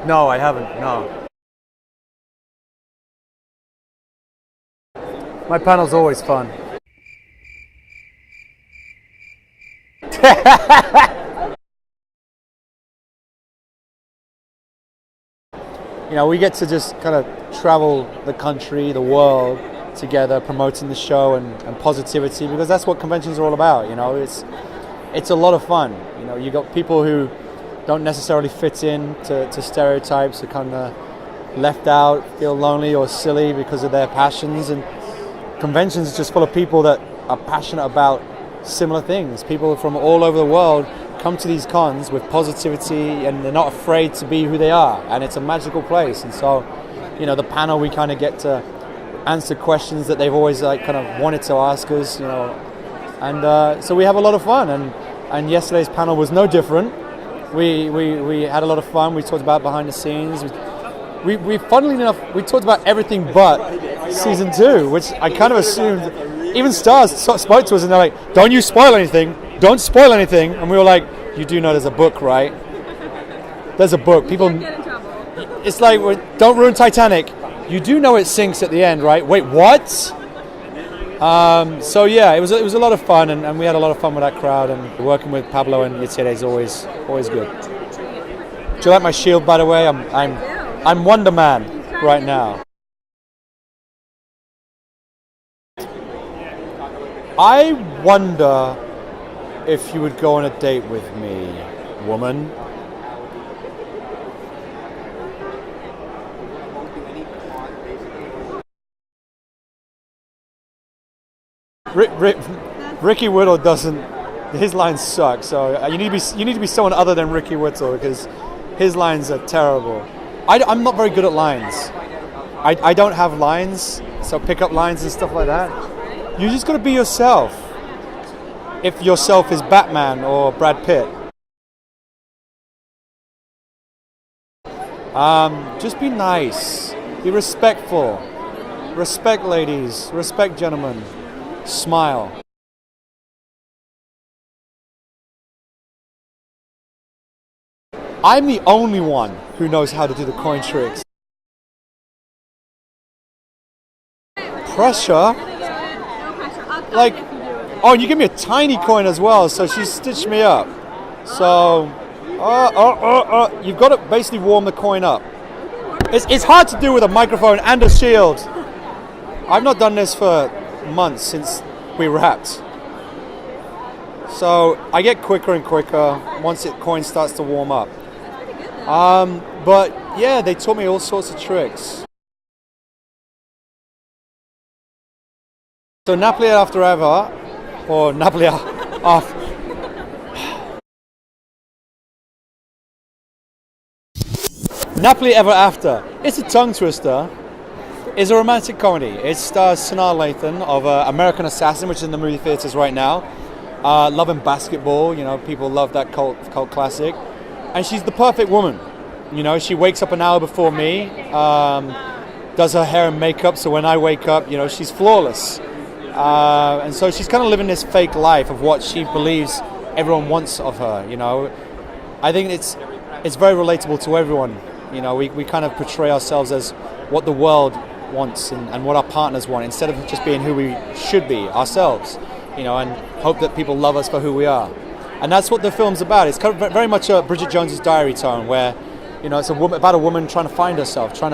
No, I haven't, no. My panel's always fun. You know, we get to just kind of travel the country, the world together, promoting the show and positivity, because that's what conventions are all about. You know, it's a lot of fun. You know, you got people who don't necessarily fit in to stereotypes, who kind of left out, feel lonely or silly because of their passions, and conventions are just full of people that are passionate about similar things. People from all over the world come to these cons with positivity, and they're not afraid to be who they are, and it's a magical place. And so, you know, the panel, we kind of get to answer questions that they've always kind of wanted to ask us, you know, and so we have a lot of fun, and yesterday's panel was no different. We had a lot of fun. We talked about behind the scenes. We funnily enough, we talked about everything but season 2, which I kind of assumed. Even Stars spoke to us and they're like, don't you spoil anything, don't spoil anything. And we were like, you do know there's a book, right? There's a book. People get in trouble. It's like, don't ruin Titanic. You do know it sinks at the end, right? Wait, what? So yeah, it was a lot of fun, and we had a lot of fun with that crowd, and working with Pablo and Itiere is always good. Do you like my shield, by the way? I'm Wonder Man right now. I wonder if you would go on a date with me, woman. Ricky Whittle doesn't. His lines suck. So you need to be someone other than Ricky Whittle, because his lines are terrible. I'm not very good at lines. I don't have lines, so pick up lines and stuff like that. You just got to be yourself. If yourself is Batman or Brad Pitt. Just be nice. Be respectful. Respect ladies. Respect gentlemen. Smile. I'm the only one who knows how to do the coin tricks. Pressure? Like, oh, and you give me a tiny coin as well, so she stitched me up. So, you've got to basically warm the coin up. It's hard to do with a microphone and a shield. I've not done this for months, since we wrapped. So I get quicker and quicker once the coin starts to warm up. But yeah, they taught me all sorts of tricks. So NAPPILY EVER After, or NAPPILY After. NAPPILY EVER After. It's a tongue twister. It's a romantic comedy. It stars Sanaa Lathan of American Assassin, which is in the movie theaters right now. Love and Basketball, you know, people love that cult classic. And she's the perfect woman. You know, she wakes up an hour before me, does her hair and makeup, so when I wake up, you know, she's flawless. And so she's kind of living this fake life of what she believes everyone wants of her, you know. I think it's very relatable to everyone. You know, we kind of portray ourselves as what the world wants and what our partners want, instead of just being who we should be, ourselves, you know, and hope that people love us for who we are. And that's what the film's about. It's kind of very much a Bridget Jones's Diary tone, where, you know, it's about a woman trying to find herself, trying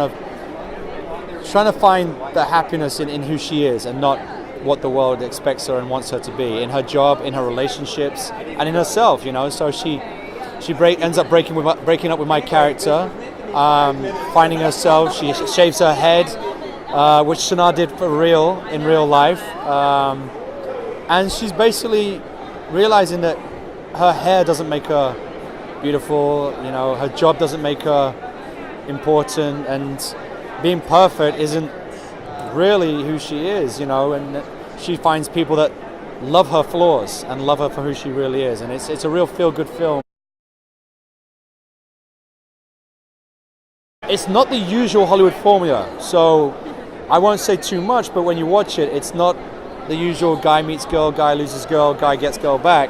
to find the happiness in who she is, and not what the world expects her and wants her to be, in her job, in her relationships, and in herself, you know. So she ends up breaking up with my character, finding herself. She shaves her head, which Sanaa did in real life, and she's basically realizing that her hair doesn't make her beautiful, you know, her job doesn't make her important, and being perfect isn't really who she is, you know, and she finds people that love her flaws and love her for who she really is, and it's a real feel-good film. It's not the usual Hollywood formula, so I won't say too much, but when you watch it, it's not the usual guy meets girl, guy loses girl, guy gets girl back.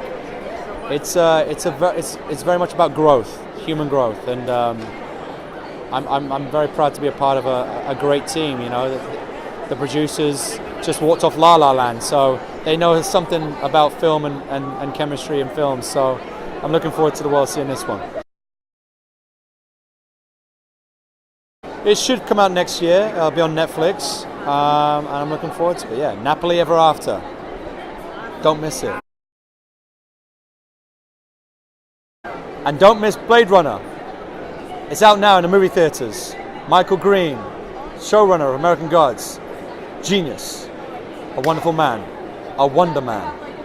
It's very much about growth, human growth, and I'm very proud to be a part of a great team. You know, the producers just walked off La La Land, so they know something about film and chemistry in film. So I'm looking forward to the world seeing this one. It should come out next year. It'll be on Netflix, and I'm looking forward to it. Yeah, Nappily Ever After. Don't miss it. And don't miss Blade Runner. It's out now in the movie theaters. Michael Green, showrunner of American Gods. Genius. A wonderful man. A wonder man.